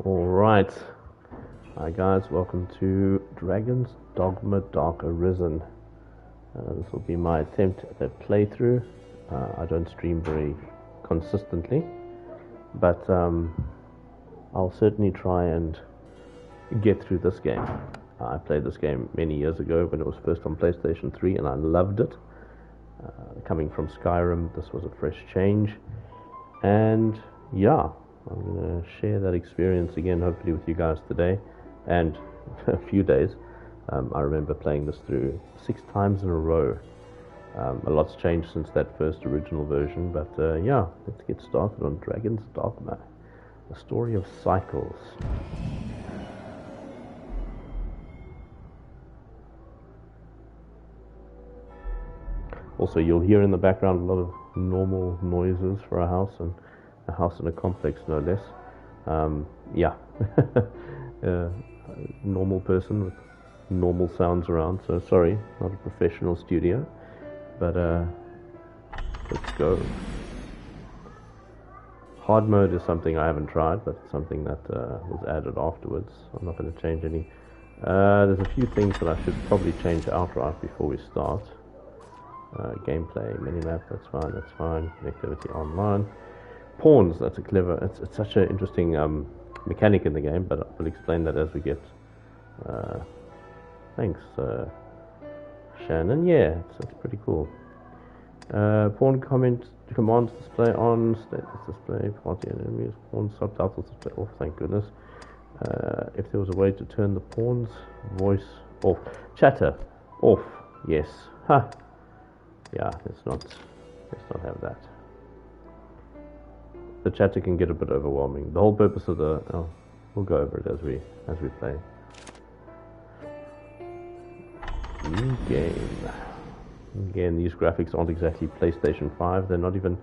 Alright. Hi guys, welcome to Dragon's Dogma Dark Arisen. This will be my attempt at a playthrough. I don't stream very consistently, but I'll certainly try and get through this game. I played this game many years ago when it was first on PlayStation 3 and I loved it. Coming from Skyrim, this was a fresh change. And yeah, I'm going to share that experience again, hopefully with you guys today and a few days. I remember playing this through 6 times in a row. A lot's changed since that first original version, but yeah, let's get started on Dragon's Dogma, a story of cycles. Also, you'll hear in the background a lot of normal noises for a house in a complex, no less. Yeah, normal person with normal sounds around. So sorry, not a professional studio, but let's go. Hard mode is something I haven't tried, but it's something that was added afterwards. I'm not going to change any. There's a few things that I should probably change outright before we start. Gameplay, minimap, that's fine. Connectivity online. Pawns, that's a clever, it's such an interesting mechanic in the game, but I'll explain that as we get. Thanks, Shannon. Yeah, it's pretty cool. Pawn commands display on, status display, party enemies, pawn subtitles display off, thank goodness. If there was a way to turn the pawn's voice off. Chatter off, yes. Ha! Yeah, let's not have that. The chatter can get a bit overwhelming. The whole purpose of we'll go over it as we play. New game. Again, these graphics aren't exactly PlayStation 5. They're not even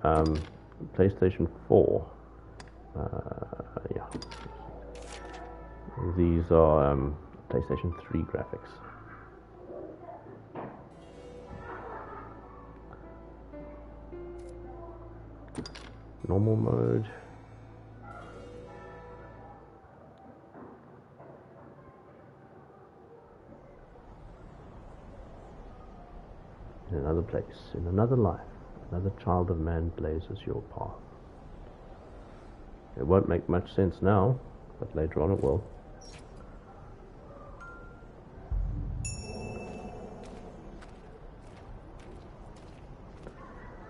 PlayStation 4. Yeah. These are PlayStation 3 graphics. Normal mode. In another place, in another life, another child of man blazes your path. It won't make much sense now, but later on it will.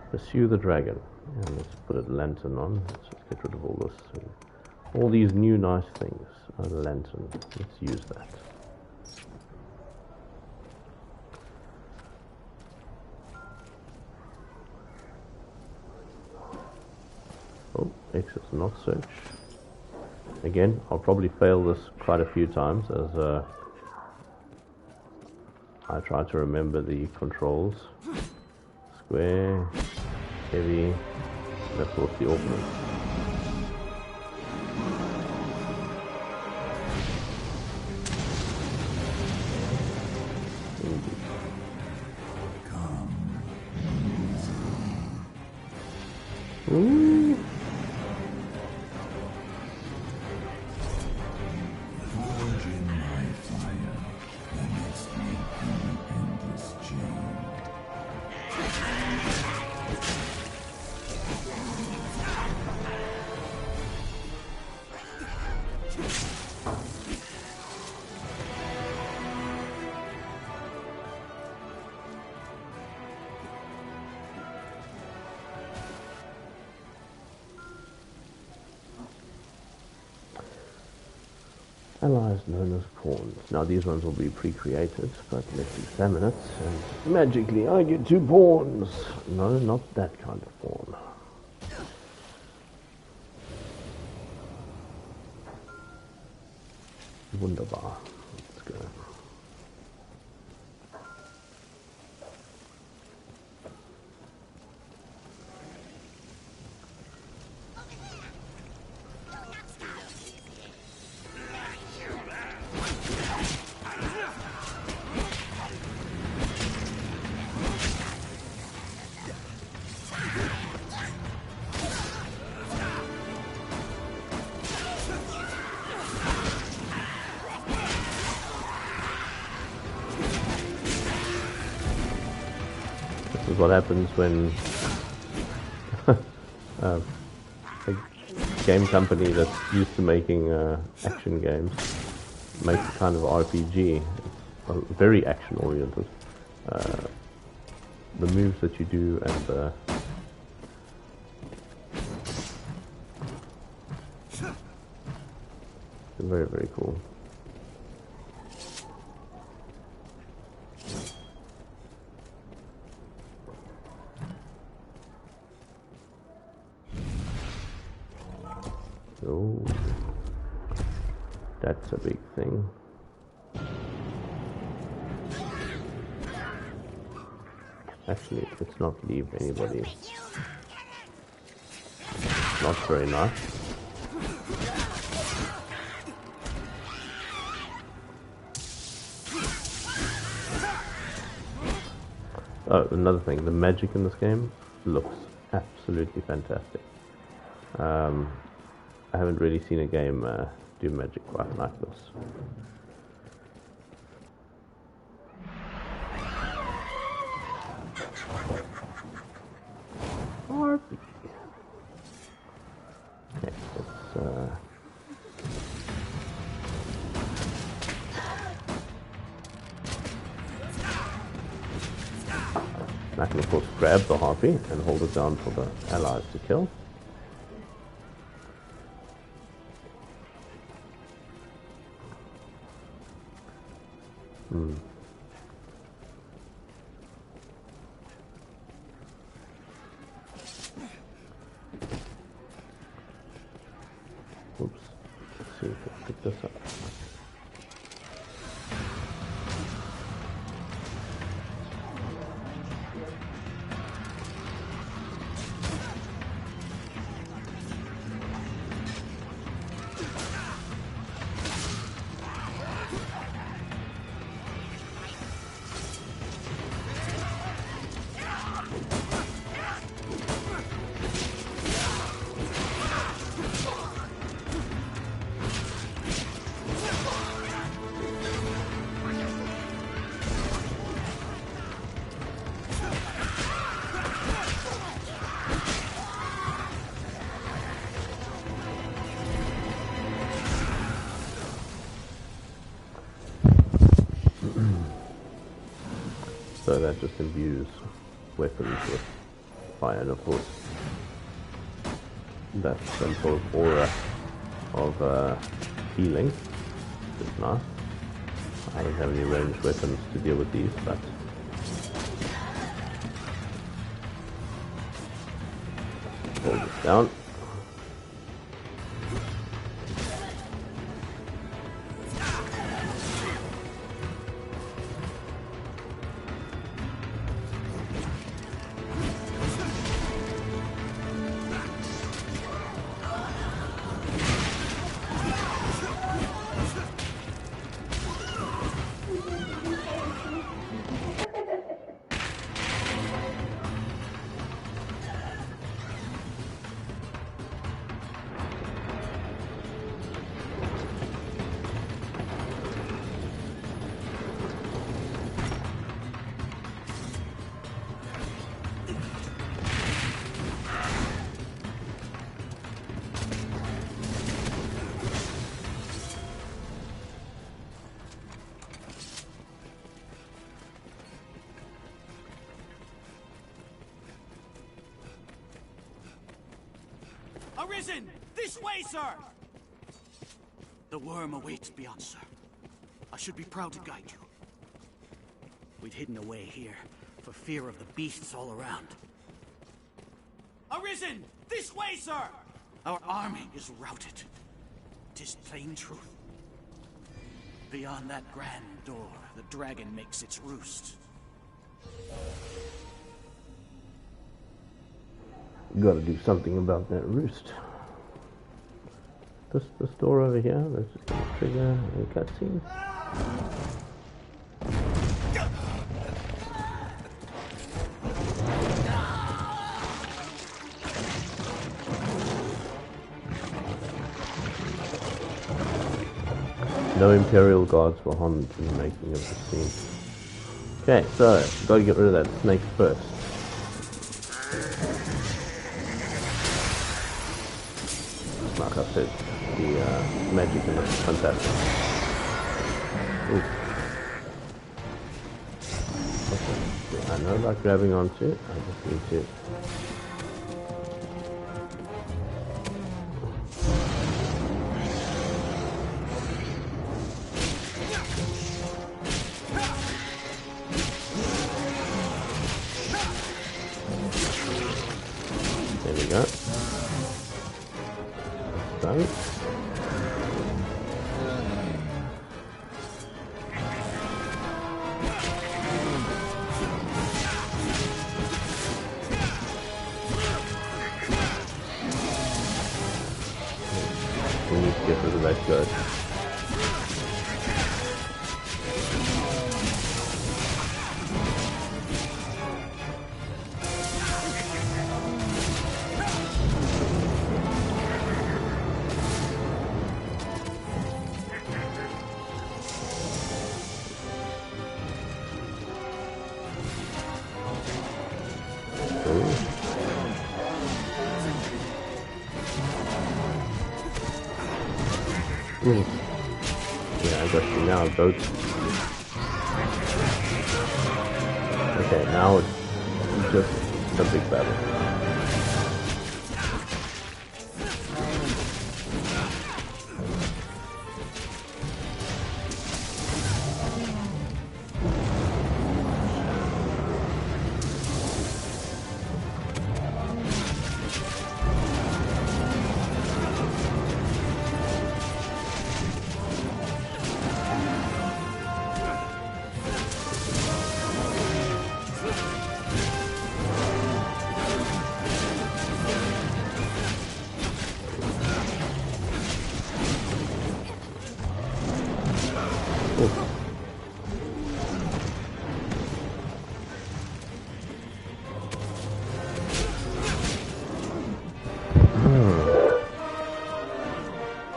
Pursue the dragon. And let's put a lantern on. Let's just get rid of all this. All these new nice things. A lantern. Let's use that. Oh, exit not search. Again, I'll probably fail this quite a few times as I try to remember the controls. Square, heavy, that's what's the opening. Ooh. Allies known as pawns. Now these ones will be pre-created, but let's examine it. And magically I get 2 pawns. No, not that kind of pawn. Wunderbar. Let's go. what happens when a game company that's used to making action games makes a kind of RPG. It's very action oriented. The moves that you do and the very, very cool. Oh, that's a big thing. Actually, let's not leave anybody. Not very nice. Oh, another thing, the magic in this game looks absolutely fantastic. I haven't really seen a game do magic quite like this. Okay, let's I can of course grab the harpy and hold it down for the allies to kill. Oops. Let's see if I can pick this up. So that just imbues weapons with fire, and of course that's some sort of aura of healing, which is nice. I don't have any ranged weapons to deal with these, but hold this down. Arisen! This way, sir! The worm awaits beyond, sir. I should be proud to guide you. We've hidden away here, for fear of the beasts all around. Arisen! This way, sir! Our army is routed. 'Tis plain truth. Beyond that grand door, the dragon makes its roost. Gotta do something about that roost. This door over here, that's just gonna trigger a cutscene. No Imperial guards were harmed in the making of the scene. Okay, so gotta get rid of that snake first. Like I said, the magic in this is fantastic. Ooh. Okay. I know about grabbing onto it, I just need to... There we go. Done. We need to get rid of that goat. Ooh. Yeah, I got you now, goat. Okay, now it's just a big battle.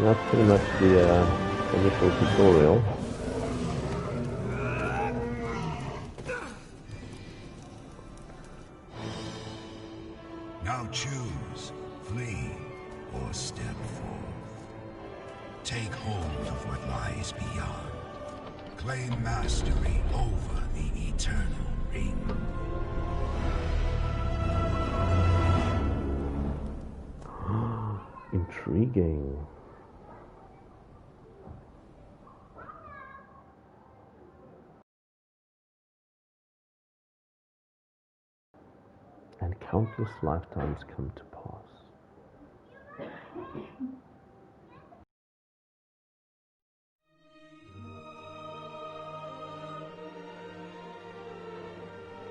That's pretty much the initial tutorial. Now choose, flee, or step forth. Take hold of what lies beyond. Claim mastery over the eternal ring. Intriguing. And countless lifetimes come to pass.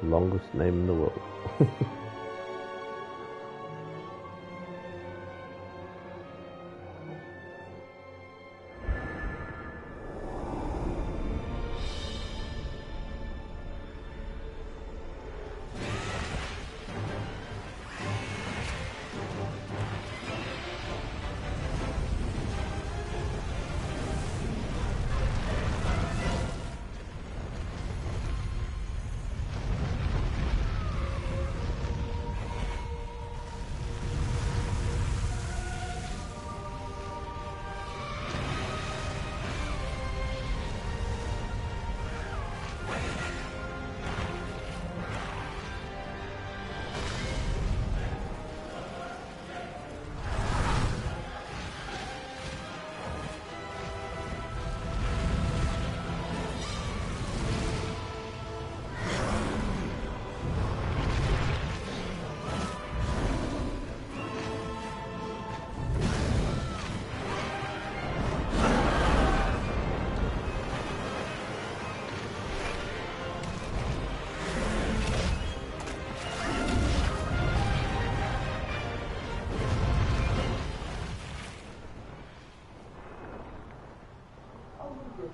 Longest name in the world.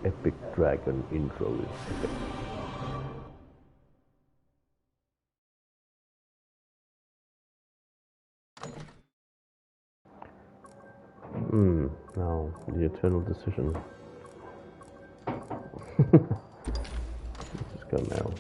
Epic Dragon intro is epic. Now, the eternal decision. Let's just go now.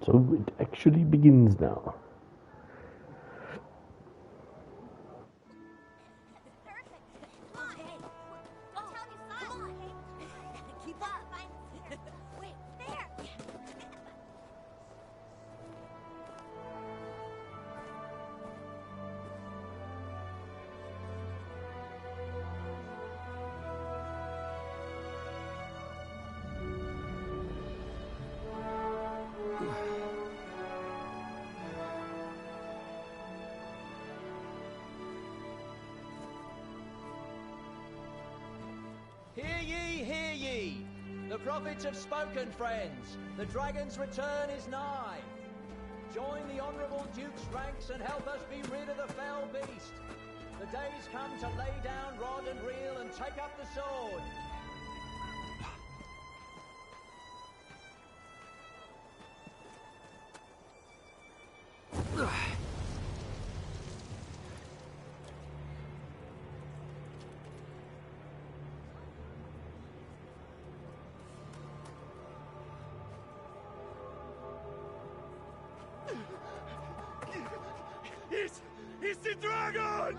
So it actually begins now. Hear ye! The prophets have spoken, friends. The dragon's return is nigh. Join the honourable Duke's ranks and help us be rid of the fell beast. The day's come to lay down rod and reel and take up the sword. It's the dragon!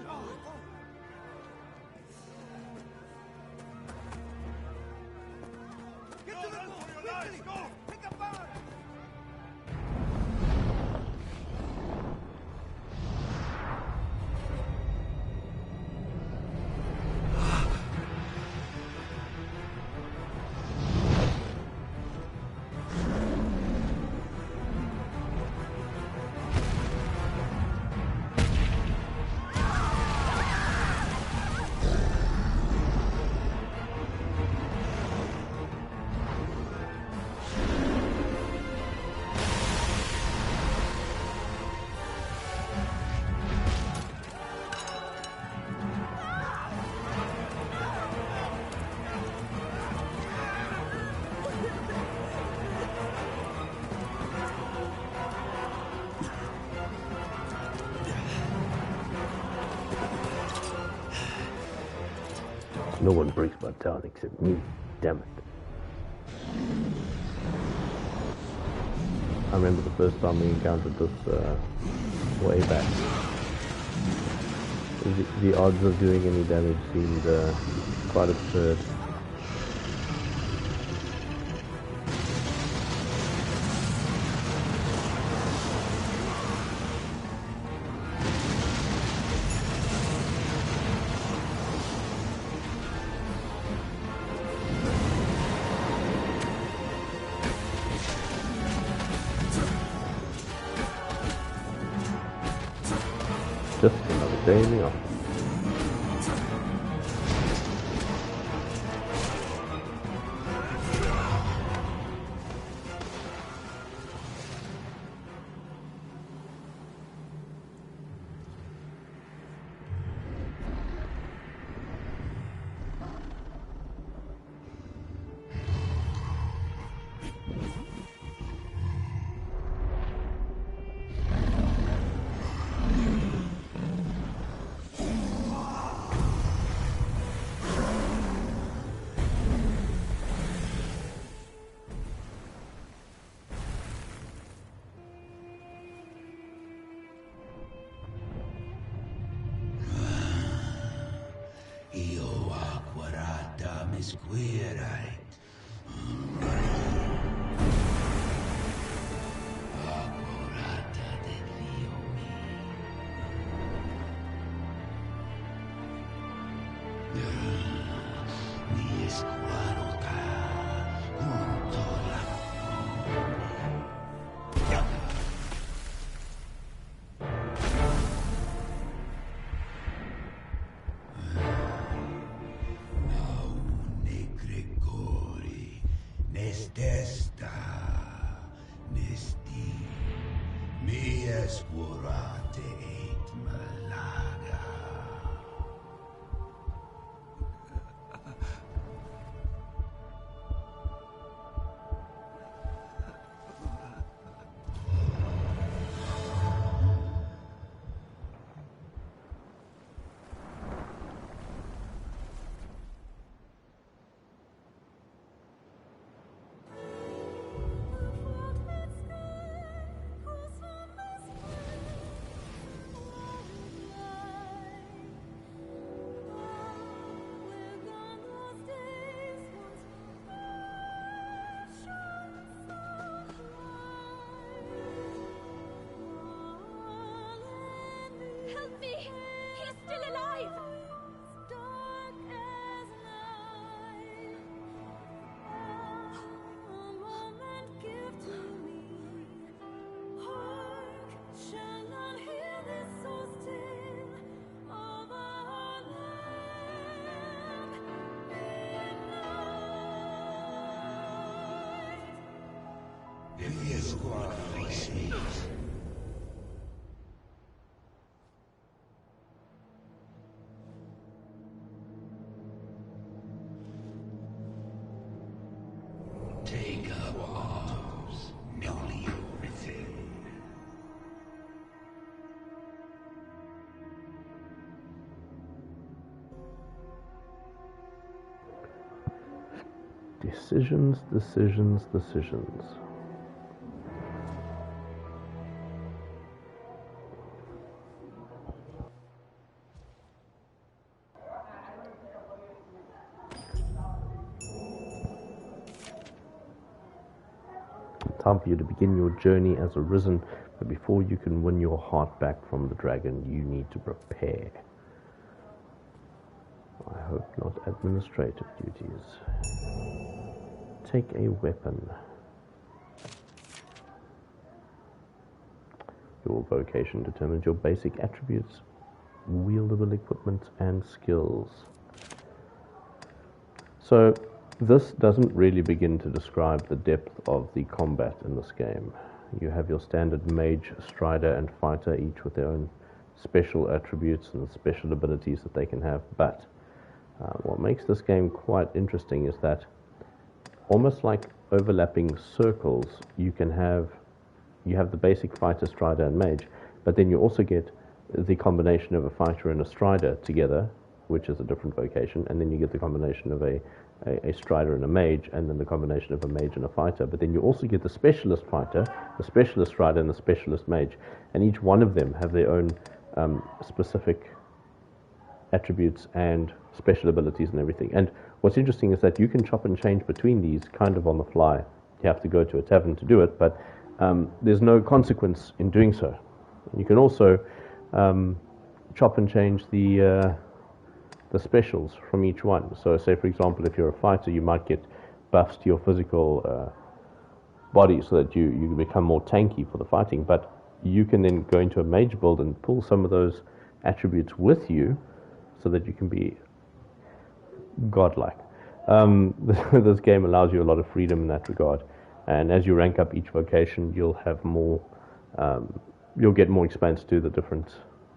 Get to the goal! For your lives, go! Pick up fire! No one breaks my town except me. Damn it. I remember the first time we encountered this way back. The odds of doing any damage seemed quite absurd. Just another day in the office. If you would face me. Take up arms, newly written. Decisions, decisions, decisions. Time for you to begin your journey as arisen, but before you can win your heart back from the dragon, you need to prepare. I hope not administrative duties. Take a weapon. Your vocation determines your basic attributes, wieldable equipment, and skills. So, this doesn't really begin to describe the depth of the combat in this game. You have your standard mage, strider, and fighter, each with their own special attributes and special abilities that they can have, but what makes this game quite interesting is that almost like overlapping circles, you have the basic fighter, strider, and mage, but then you also get the combination of a fighter and a strider together, which is a different vocation, and then you get the combination of a strider and a mage, and then the combination of a mage and a fighter, but then you also get the specialist fighter, the specialist strider, and the specialist mage, and each one of them have their own specific attributes and special abilities and everything. And what's interesting is that you can chop and change between these kind of on the fly. You have to go to a tavern to do it, but there's no consequence in doing so. You can also chop and change the specials from each one. So say, for example, if you're a fighter, you might get buffs to your physical body so that you become more tanky for the fighting, but you can then go into a mage build and pull some of those attributes with you so that you can be godlike. This game allows you a lot of freedom in that regard, and as you rank up each vocation, you'll have more, you'll get more expanse to the different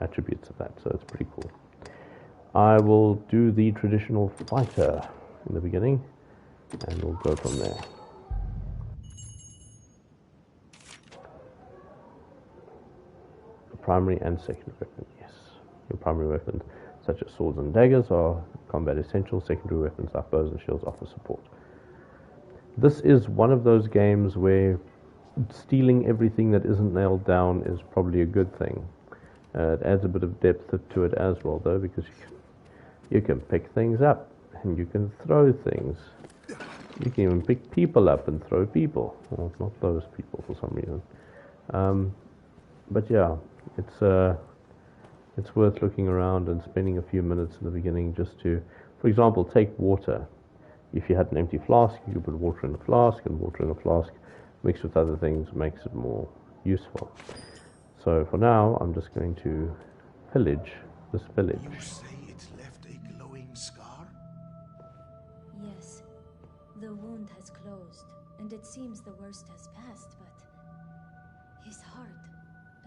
attributes of that, so it's pretty cool. I will do the traditional fighter in the beginning, and we'll go from there. Primary and secondary weapon, yes. Your primary weapons, such as swords and daggers, are combat essentials. Secondary weapons like bows and shields offer support. This is one of those games where stealing everything that isn't nailed down is probably a good thing. It adds a bit of depth to it as well, though, because you can pick things up and you can throw things. You can even pick people up and throw people. Well, not those people for some reason. But yeah, it's worth looking around and spending a few minutes in the beginning just to, for example, take water. If you had an empty flask, you could put water in a flask, and water in a flask mixed with other things makes it more useful. So for now, I'm just going to pillage this village. You say it's left a glowing scar? Yes. The wound has closed, and it seems the worst has passed, but his heart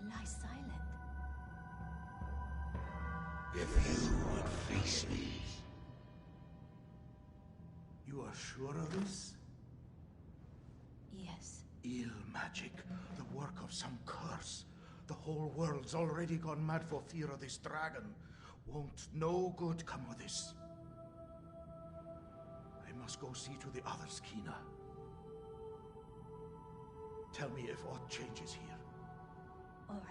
lies silent. If you would face me. You are sure of this? Yes. Ill magic, the work of some curse. The whole world's already gone mad for fear of this dragon. Won't no good come of this? I must go see to the others, Kina. Tell me if aught changes here. All right.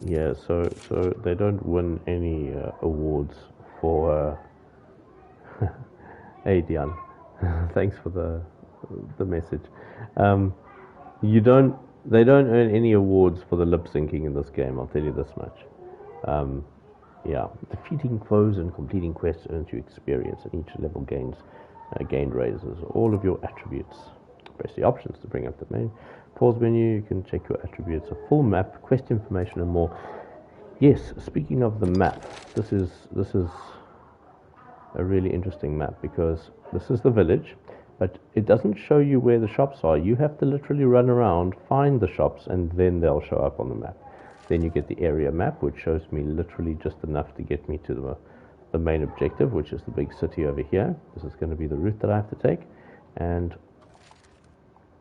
Yeah, so they don't win any awards for. Hey, Dion, thanks for the message. They don't earn any awards for the lip syncing in this game. I'll tell you this much. Yeah, defeating foes and completing quests earns you experience, and each level gained raises all of your attributes. press the options to bring up the main pause menu. You can check your attributes, a full map, quest information, and more. Yes, speaking of the map, this is a really interesting map because this is the village, but it doesn't show you where the shops are. You have to literally run around, find the shops, and then they'll show up on the map. Then you get the area map, which shows me literally just enough to get me to the main objective, which is the big city over here. This is going to be the route that I have to take, and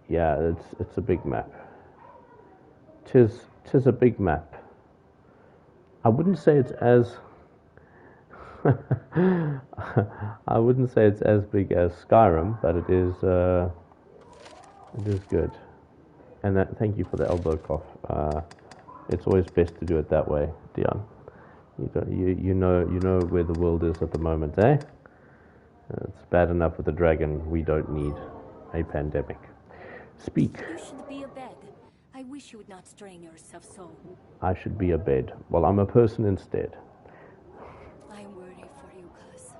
yeah, it's a big map. Tis a big map. I wouldn't say it's as I wouldn't say it's as big as Skyrim, but it is good. And thank you for the elbow cough. It's always best to do it that way, Dion. You know where the world is at the moment, eh? It's bad enough with the dragon. We don't need a pandemic. Speak. You should be abed. I wish you would not strain yourself so. I should be abed. Well, I'm a person instead. I'm worried for you, cuz.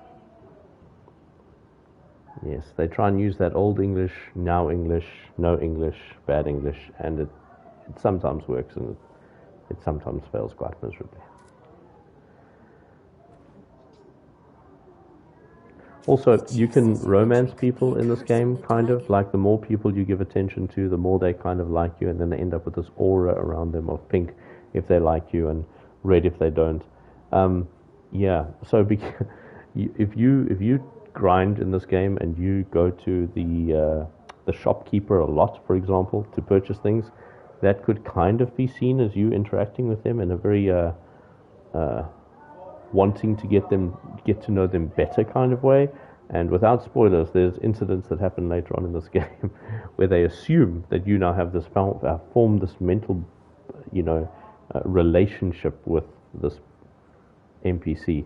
Yes, they try and use that old English, now English, no English, bad English, and it sometimes works and it sometimes fails quite miserably. Also, you can romance people in this game, kind of. Like, the more people you give attention to, the more they kind of like you, and then they end up with this aura around them of pink if they like you and red if they don't. Yeah, so if you grind in this game and you go to the shopkeeper a lot, for example, to purchase things, that could kind of be seen as you interacting with them in a very wanting to get to know them better kind of way. And without spoilers, there's incidents that happen later on in this game where they assume that you now have formed this mental, relationship with this NPC,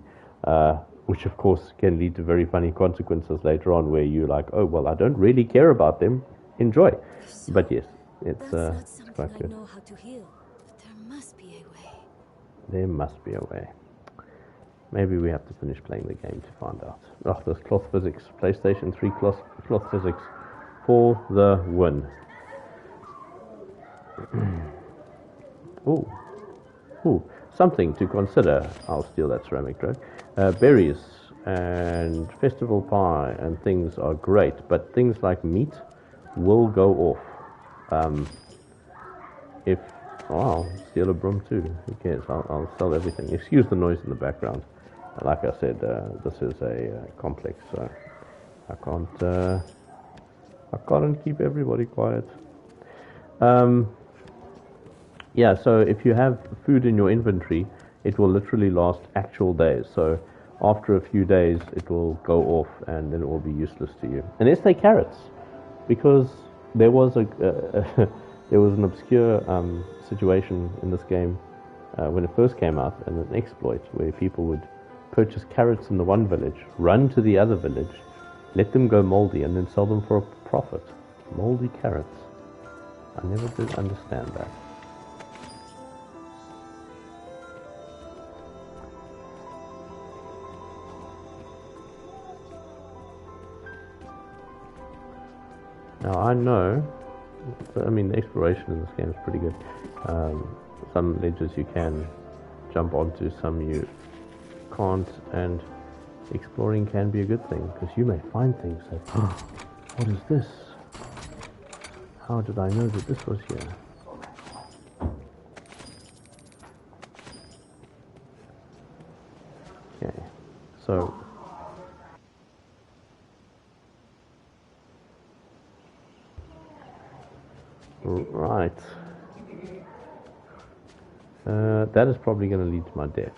which of course can lead to very funny consequences later on, where you're like, oh well, I don't really care about them. Enjoy. But yes, it's quite good. I know how to heal, but there must be a way. There must be a way. Maybe we have to finish playing the game to find out. Oh, this cloth physics. PlayStation 3 cloth physics for the win. Ooh, something to consider. I'll steal that ceramic tray. Berries and festival pie and things are great, but things like meat will go off. I'll steal a broom too. Who cares? I'll sell everything. Excuse the noise in the background. Like I said, this is a complex, so I can't keep everybody quiet. Yeah, so if you have food in your inventory, it will literally last actual days. So after a few days, it will go off and then it will be useless to you. Unless they're carrots, because there was an obscure situation in this game when it first came out, and an exploit where people would purchase carrots in the one village, run to the other village, let them go moldy, and then sell them for a profit. Moldy carrots. I never did understand that. Now I know, I mean, the exploration in this game is pretty good. Some ledges you can jump onto, some you can't, and exploring can be a good thing, because you may find things that, what is this? How did I know that this was here? Okay, so right, that is probably going to lead to my death.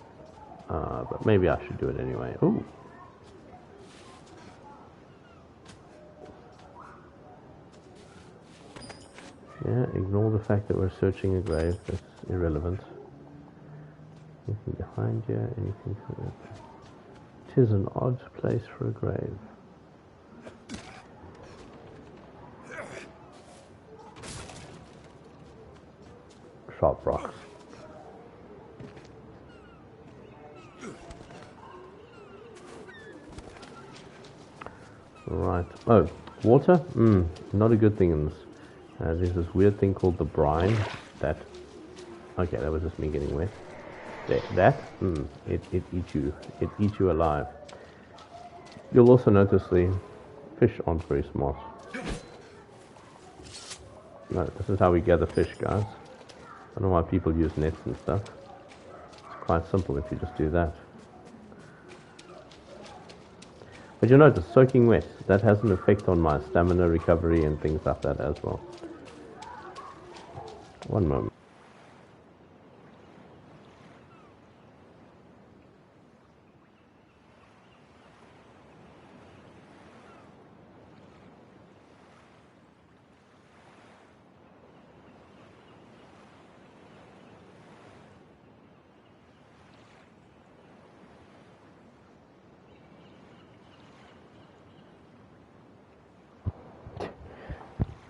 But maybe I should do it anyway. Ooh. Yeah, ignore the fact that we're searching a grave. That's irrelevant. Anything behind here? Anything for it? 'Tis an odd place for a grave. Sharp rocks. Right. Oh, Water? Not a good thing in this. There's this weird thing called the brine that... Okay, that was just me getting wet. It eats you. It eats you alive. You'll also notice the fish aren't very smart. No, this is how we gather fish, guys. I don't know why people use nets and stuff. It's quite simple if you just do that. But you'll notice, soaking wet, that has an effect on my stamina recovery and things like that as well. One moment.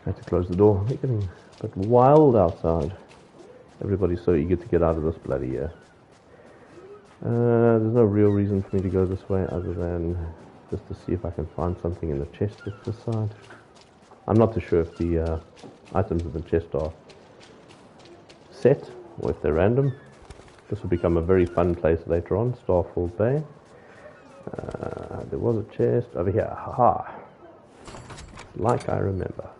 I had to close the door. It's getting a bit wild outside. Everybody's so eager to get out of this bloody year. There's no real reason for me to go this way other than just to see if I can find something in the chest at this side. I'm not too sure if the items in the chest are set or if they're random. This will become a very fun place later on, Starfall Bay. There was a chest over here. Haha. Like I remember.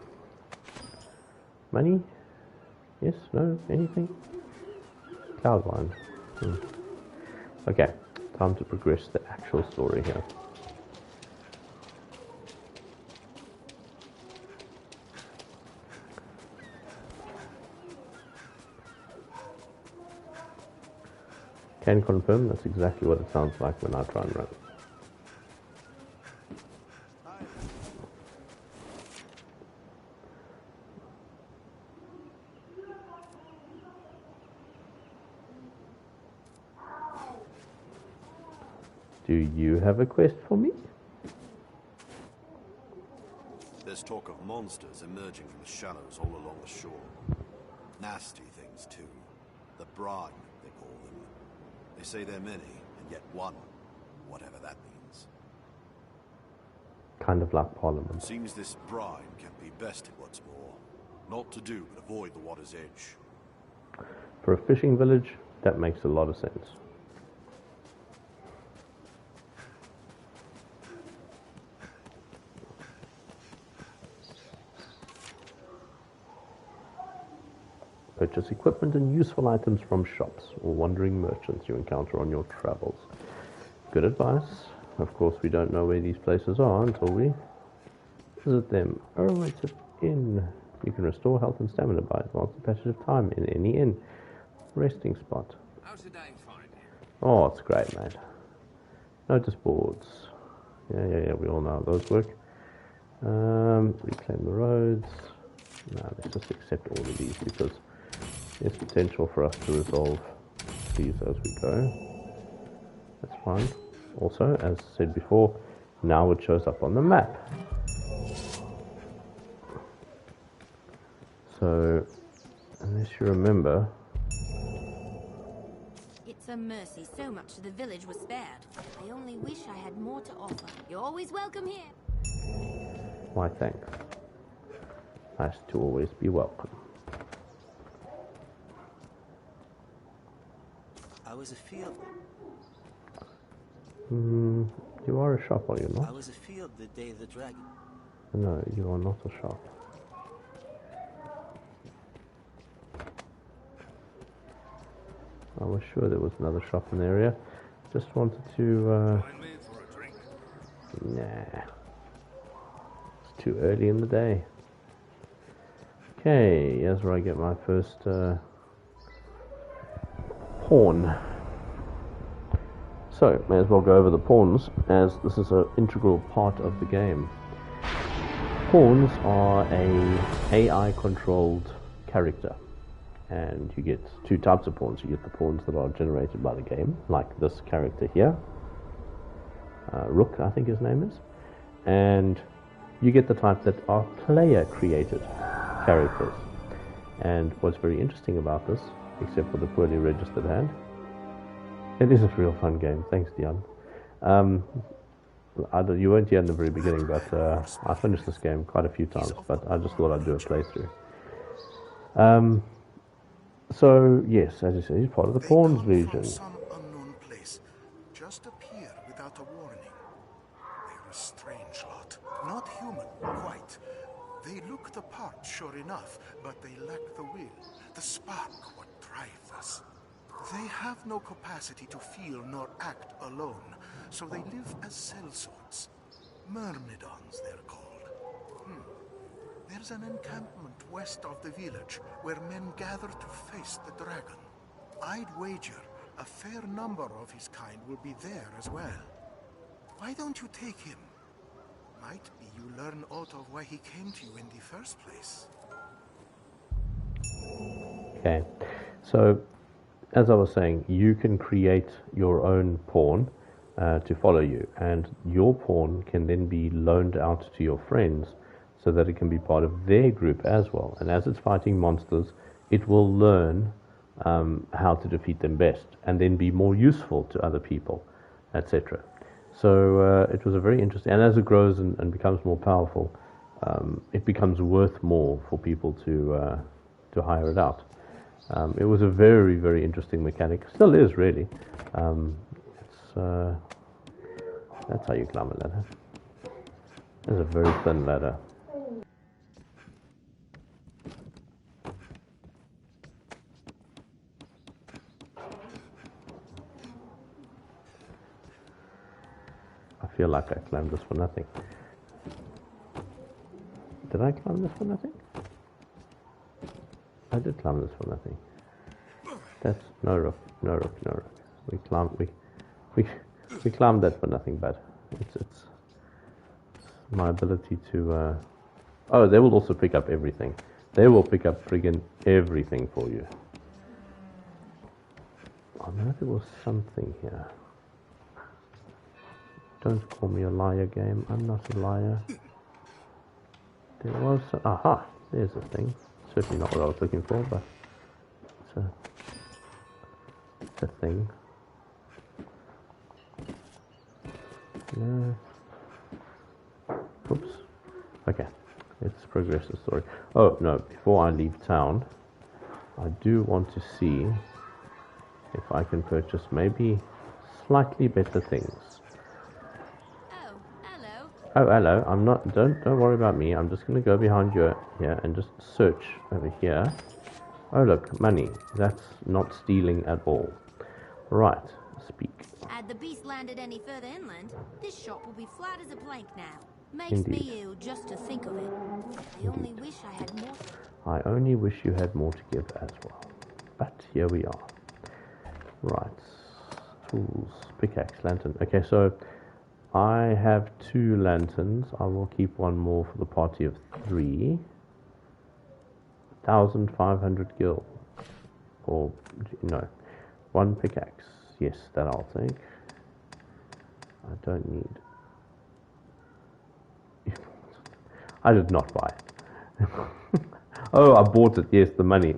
Money? Yes? No? Anything? Cloudvine. Okay, time to progress the actual story here. Can confirm that's exactly what it sounds like when I try and run. Do you have a quest for me? There's talk of monsters emerging from the shallows all along the shore. Nasty things, too. The brine, they call them. They say they're many, and yet one, whatever that means. Kind of like Parliament. Seems this brine can be bested once more. Not to do, but avoid the water's edge. For a fishing village, that makes a lot of sense. Purchase equipment and useful items from shops or wandering merchants you encounter on your travels. Good advice. Of course, we don't know where these places are until we visit them. Oh, it's an inn. You can restore health and stamina by advanced the passage of time in any inn. Resting spot. How's the day find you? Oh, it's great, mate. Notice boards. Yeah, we all know how those work. Reclaim the roads. No, let's just accept all of these because there's potential for us to resolve these as we go. That's fine. Also, as said before, now it shows up on the map. So, unless you remember... It's a mercy so much of the village was spared. I only wish I had more to offer. You're always welcome here. Why, thanks. Nice to always be welcome. I was afield. You are a shop, are you I not? was afield the day of the dragon. No, you are not a shop. I was sure there was another shop in the area. Just wanted to... Nah. It's too early in the day. Okay, here's where I get my first pawn. So, may as well go over the pawns, as this is an integral part of the game. Pawns are a AI-controlled character, and you get two types of pawns. You get the pawns that are generated by the game, like this character here, Rook, I think his name is, and you get the type that are player-created characters. And what's very interesting about this, except for the poorly registered hand, it is a real fun game. Thanks, Dion. you weren't here in the very beginning, but I finished this game quite a few times, but I just thought I'd do a playthrough. So, yes, as you say, he's part of the Pawns Legion. Some unknown place, just appear without a warning. They're a strange lot. Not human, quite. They look the part, sure enough, but they lack the will, the spark what drives us. They have no capacity to feel nor act alone, so they live as sellswords. Myrmidons, they're called. There's an encampment west of the village where men gather to face the dragon. I'd wager a fair number of his kind will be there as well. Why don't you take him? Might be you learn aught of why he came to you in the first place. Okay, so as I was saying, you can create your own pawn to follow you, and your pawn can then be loaned out to your friends so that it can be part of their group as well. And as it's fighting monsters, it will learn how to defeat them best and then be more useful to other people, etc. So it was a very interesting, and as it grows and becomes more powerful, it becomes worth more for people to hire it out. It was a very, very interesting mechanic. Still is, really. That's how you climb a ladder. It's a very thin ladder. I feel like I climbed this for nothing. Did I climb this for nothing? I did climb this for nothing. That's no rook. We climbed that for nothing, but it's my ability to. Oh, they will also pick up everything. They will pick up friggin' everything for you. I know there was something here. Don't call me a liar, game. I'm not a liar. There was... aha! There's a thing. Certainly not what I was looking for, but... It's a thing. No. Oops. Okay. Let's progress the story. Oh, no. Before I leave town, I do want to see if I can purchase maybe slightly better things. Oh, hello. I'm not. Don't worry about me. I'm just going to go behind you here and just search over here. Oh, look, money. That's not stealing at all. Right. Speak. Had the beast landed any further inland, this shop will be flat as a plank now. Makes Indeed. me ill just to think of it. I only wish I had more. I only wish you had more to give as well. But here we are. Right. Tools. Pickaxe. Lantern. Okay, so I have 2 lanterns. I will keep one more for the party of 3. 1,500 gil. Or, no. 1 pickaxe. Yes, that I'll take. I don't need... I did not buy it. Oh, I bought it. Yes, the money.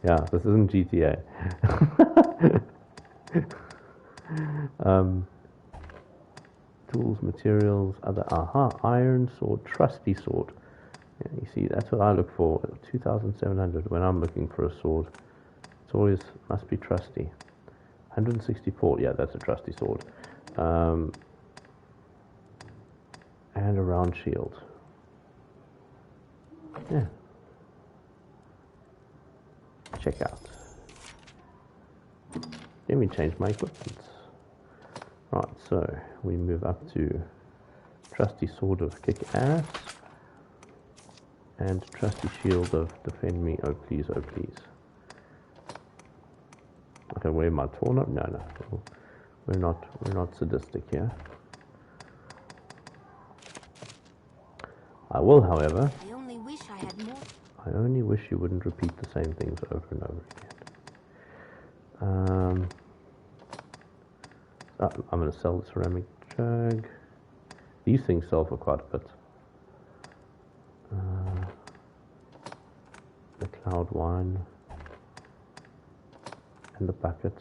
Yeah, this isn't GTA. Tools, materials, other... aha, iron sword, trusty sword. Yeah, you see, that's what I look for. 2,700 when I'm looking for a sword. It's always must be trusty. 164, yeah, that's a trusty sword. And a round shield. Yeah. Check out. Let me change my equipment. Right, so we move up to trusty sword of kick ass and trusty shield of defend me, oh please, oh please. I can wear my torn up? No, we're not sadistic here. I will, however. I only wish I had more. I only wish you wouldn't repeat the same things over and over again. I'm going to sell the ceramic jug. These things sell for quite a bit. The cloud wine. And the bucket.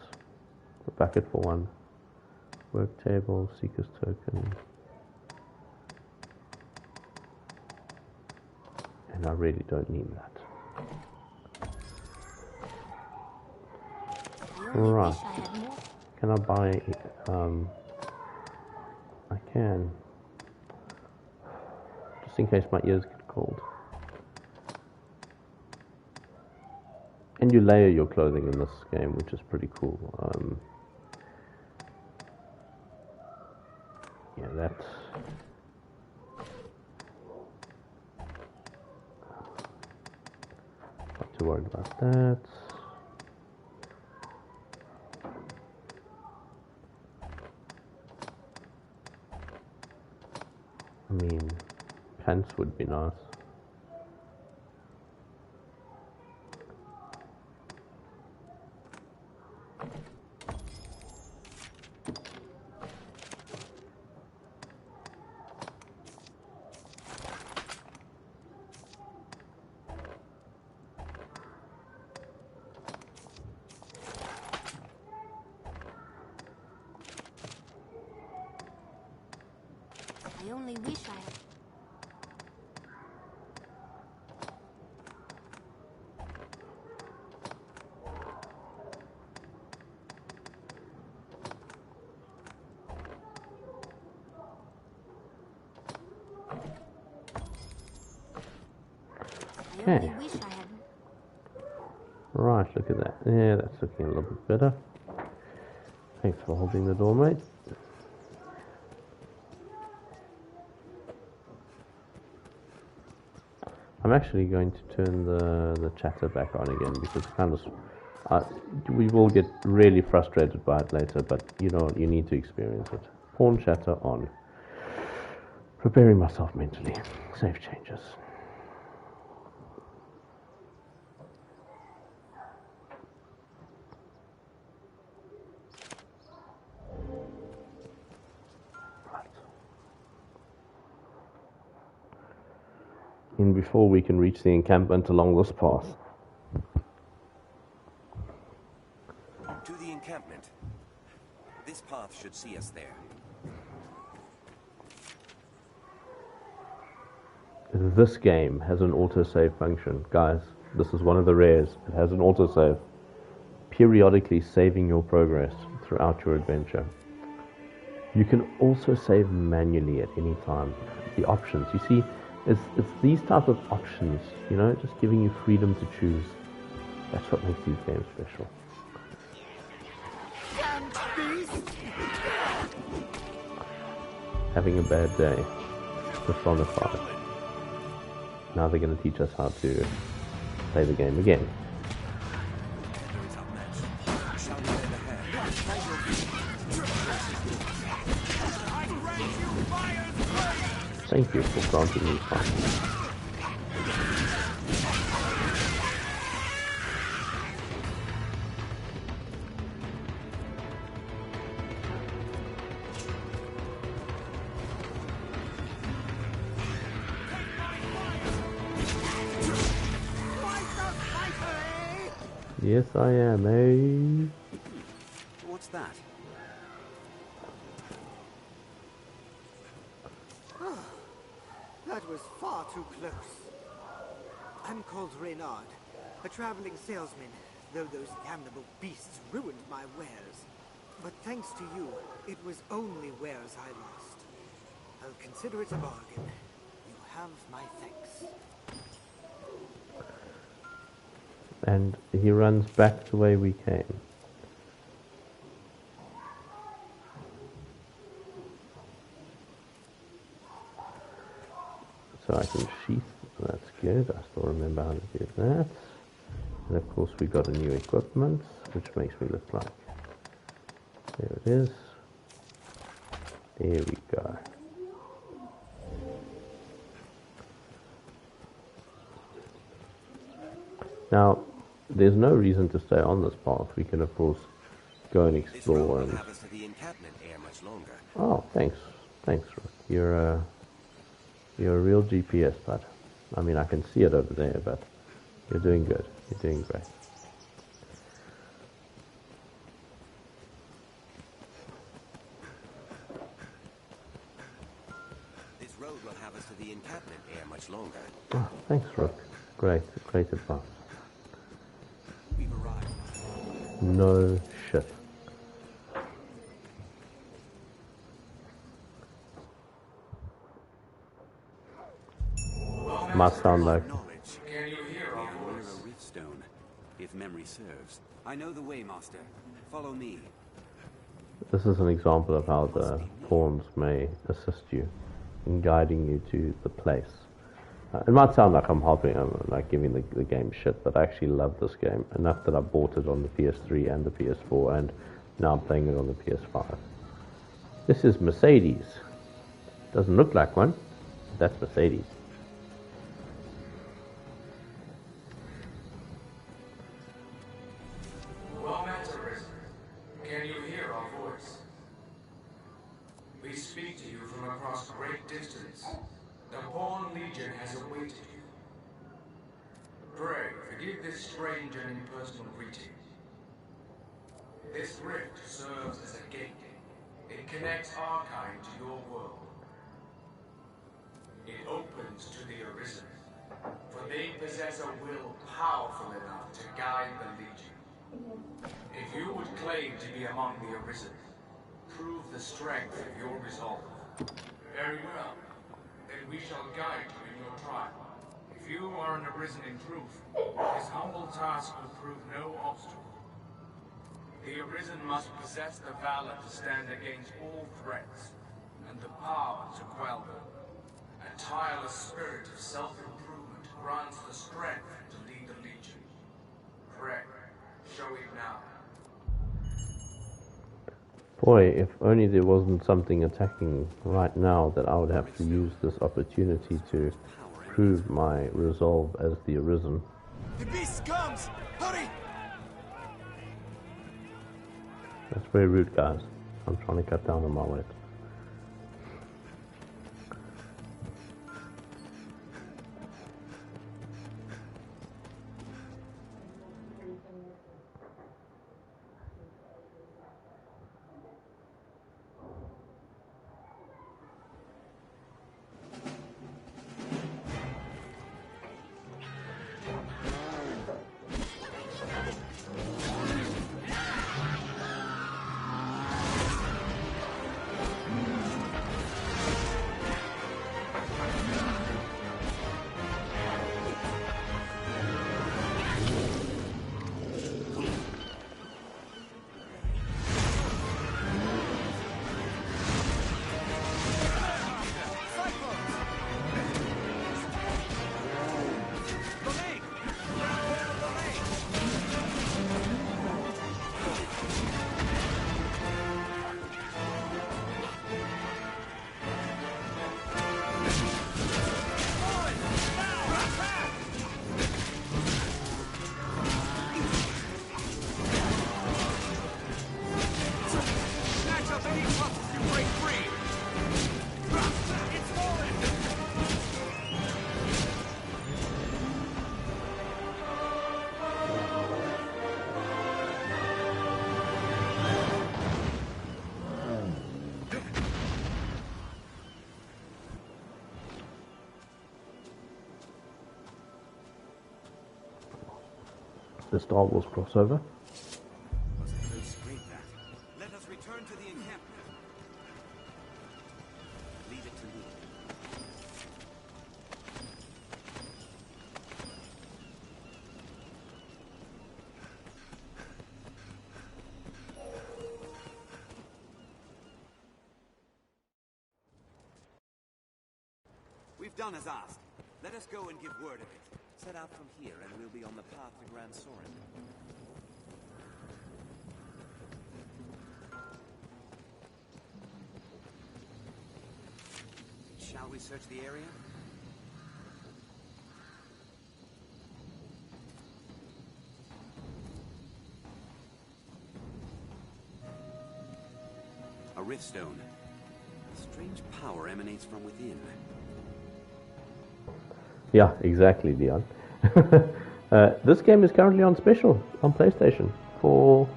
The bucket for 1. Work table, seeker's token. And I really don't need that. Right. Can I buy... I can. Just in case my ears get cold. And you layer your clothing in this game, which is pretty cool. Yeah, that's... Not too worried about that. I mean, pants would be nice. I only wish I had... Okay. Right, look at that. Yeah, that's looking a little bit better. Thanks for holding the door, mate. I'm actually going to turn the chatter back on again because kind of we will get really frustrated by it later, but you know, you need to experience it. Pawn chatter on. Preparing myself mentally. Save changes. And before we can reach the encampment along this path. To the encampment. This path should see us there. This game has an autosave function. Guys, this is one of the rares. It has an autosave. Periodically saving your progress throughout your adventure. You can also save manually at any time. The options, you see, it's these type of options, you know, just giving you freedom to choose. That's what makes these games special. Having a bad day. Personified. Now they're going to teach us how to play the game again. Thank you for granting me fun. Yes, I am, eh? What's that? That was far too close. I'm called Reynard, a traveling salesman, though those damnable beasts ruined my wares. But thanks to you, it was only wares I lost. I'll consider it a bargain. You have my thanks. And he runs back the way we came. So I can sheath, that's good, I still remember how to do that. And of course we got a new equipment, which makes me look like. There it is. There we go. Now, there's no reason to stay on this path. We can of course go and explore and... Have us to the encampment ere much longer. Oh, thanks. Thanks, Rick. You're a real GPS bud. I mean, I can see it over there, but you're doing good. You're doing great. This road road will have us to the encampment ere much longer. Oh, thanks, Rook. Great advice. We've arrived. No shit. Must sound like... Can you hear our voice? A riftstone, if memory serves. I know the way, Master. Follow me. This is an example of how the pawns may assist you in guiding you to the place. It might sound like I'm helping, I'm like giving the game shit, but I actually love this game enough that I bought it on the PS3 and the PS4, and now I'm playing it on the PS5. This is Mercedes. Doesn't look like one, but that's Mercedes. Well met, Arisen. Can you hear our voice? We speak to you from across great distance. The Pawn Legion has awaited you. Pray, forgive this strange and impersonal greeting. This rift serves as a gate. It connects our kind to your world. It opens to the Arisen, for they possess a will powerful enough to guide the Legion. If you would claim to be among the Arisen, prove the strength of your resolve. Very well. Then we shall guide you in your trial. If you are an Arisen in truth, this humble task will prove no obstacle. The Arisen must possess the valor to stand against all threats, and the power to quell them. A tireless spirit of self-improvement grants the strength to lead the Legion. Pray, show it now. Boy, if only there wasn't something attacking right now that I would have to use this opportunity to prove my resolve as the Arisen. The beast comes! Hurry! That's very rude, guys. I'm trying to cut down on my weight. The Star Wars crossover. Let us return to the encampment. Leave it to me. We've done as asked. Let us go and give word of it. Set out from here, and we'll be on the path to Grand Soren. Shall we search the area? A riftstone. A strange power emanates from within. Yeah, exactly, Dion. This game is currently on special on PlayStation for,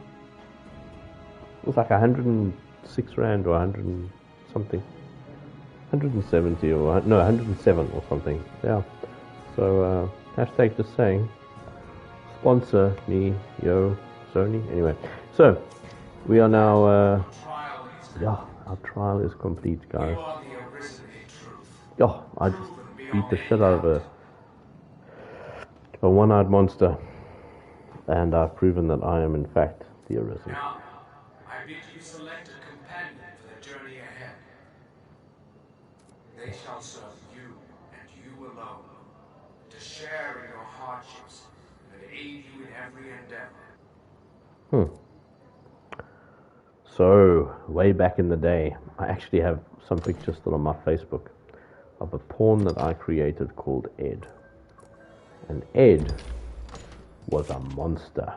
it was like 106 Rand or 100 and something. 170 or no, 107 or something. Yeah. So hashtag just saying. Sponsor me, yo, Sony. Anyway, so we are now. Yeah, our trial is complete, guys. Yeah, I just beat the shit out of a one-eyed monster, and I've proven that I am in fact the Arisen. Now, I bid you select a companion for the journey ahead. They shall serve you and you alone, to share in your hardships and aid you in every endeavor. So, way back in the day, I actually have some pictures still on my Facebook of a pawn that I created called Ed. And Ed was a monster.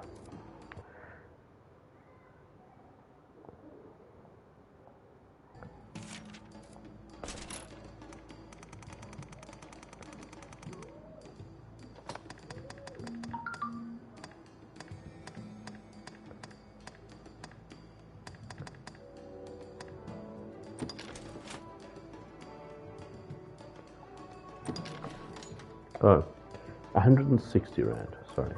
Oh, 160 Rand, sorry.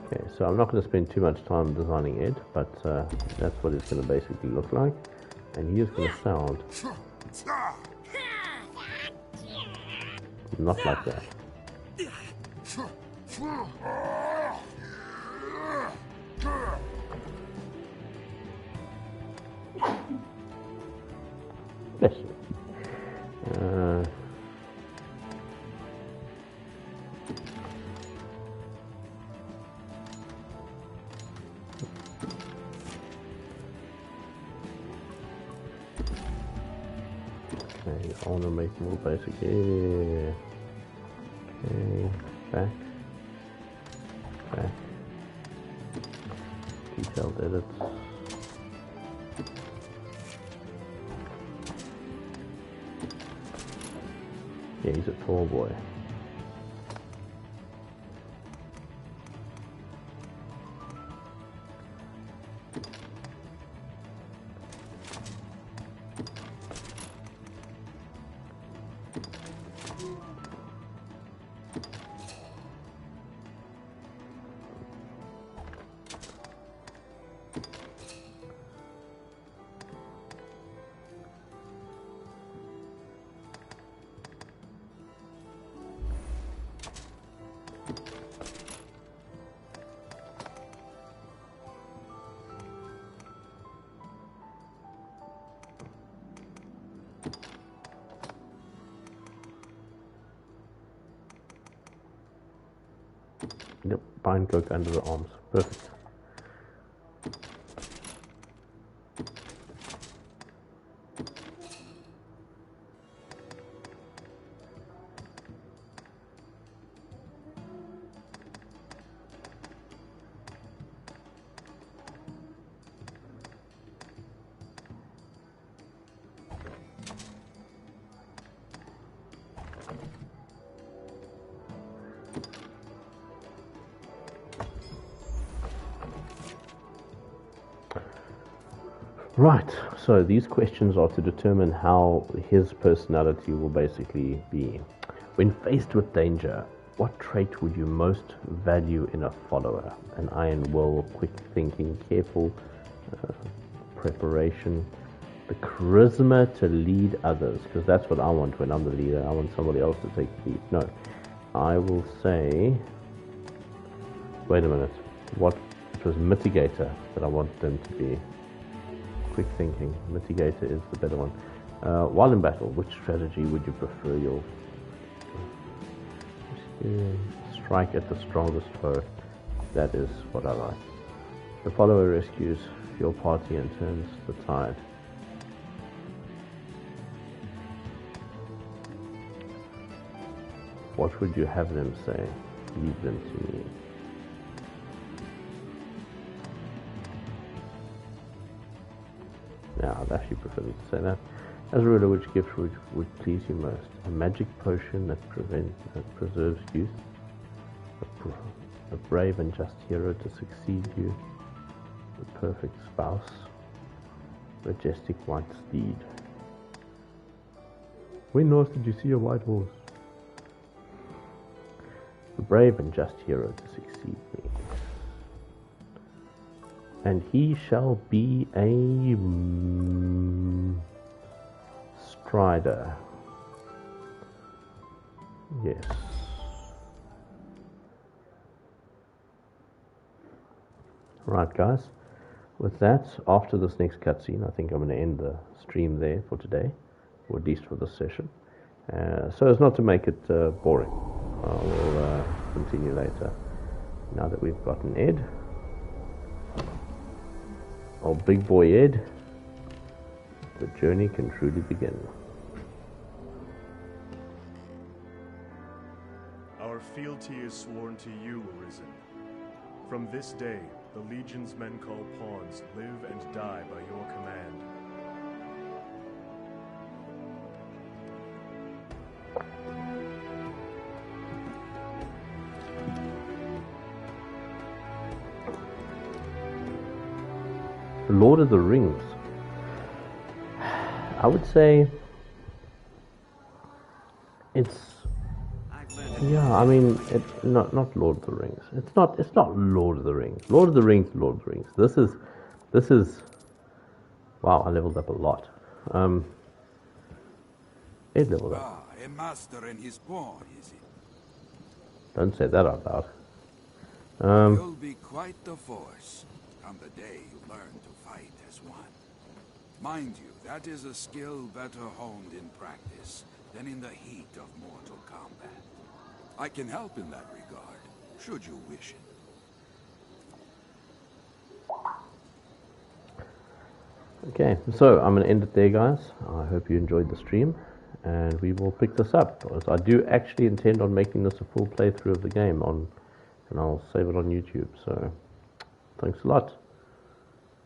Okay, so I'm not going to spend too much time designing Ed, but that's what it's going to basically look like. And he is going to sound not like that. Bless you. Okay, I want to make more basic here. Okay, back. Detailed edits. Yeah, he's a tall boy. Yep, pine coke under the arms. Perfect. Right, so these questions are to determine how his personality will basically be. When faced with danger, what trait would you most value in a follower? An iron will, quick thinking, careful preparation, the charisma to lead others, because that's what I want when I'm the leader. I want somebody else to take the lead. No, I will say, wait a minute, what it was mitigator that I want them to be. Quick thinking. Mitigator is the better one. While in battle, which strategy would you prefer? Your strike at the strongest foe. That is what I like. The follower rescues your party and turns the tide. What would you have them say? Leave them to me. Now, I'd actually prefer them to say that. As a ruler, which gift would please you most? A magic potion that preserves youth? A brave and just hero to succeed you? The perfect spouse? Majestic white steed? When last did you see a white horse? The brave and just hero to succeed me. And he shall be a strider. Yes. Right, guys. With that, after this next cutscene, I think I'm going to end the stream there for today, or at least for this session. So as not to make it boring, I will continue later. Now that we've gotten Ed, or big boy Ed, the journey can truly begin. Our fealty is sworn to you, Arisen. From this day, the Legion's men called pawns live and die by your command. Lord of the Rings. I would say it's, yeah, I mean, not Lord of the Rings. It's not Lord of the Rings. Lord of the Rings. This is wow, I leveled up a lot. It leveled up. A master and his pawn, is it? Don't say that out loud. You'll be quite the force on the day you learn to fight as one. Mind you, that is a skill better honed in practice than in the heat of mortal combat. I can help in that regard, should you wish it. Okay, so I'm going to end it there, guys. I hope you enjoyed the stream, and we will pick this up. Because I do actually intend on making this a full playthrough of the game, and I'll save it on YouTube. So, thanks a lot.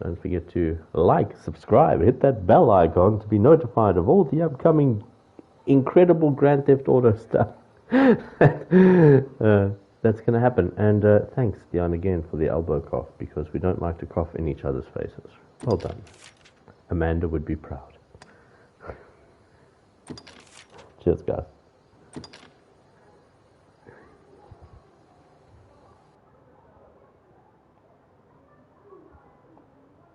Don't forget to like, subscribe, hit that bell icon to be notified of all the upcoming incredible Grand Theft Auto stuff. That's going to happen. And thanks, Dion, again for the elbow cough, because we don't like to cough in each other's faces. Well done. Amanda would be proud. Cheers, guys.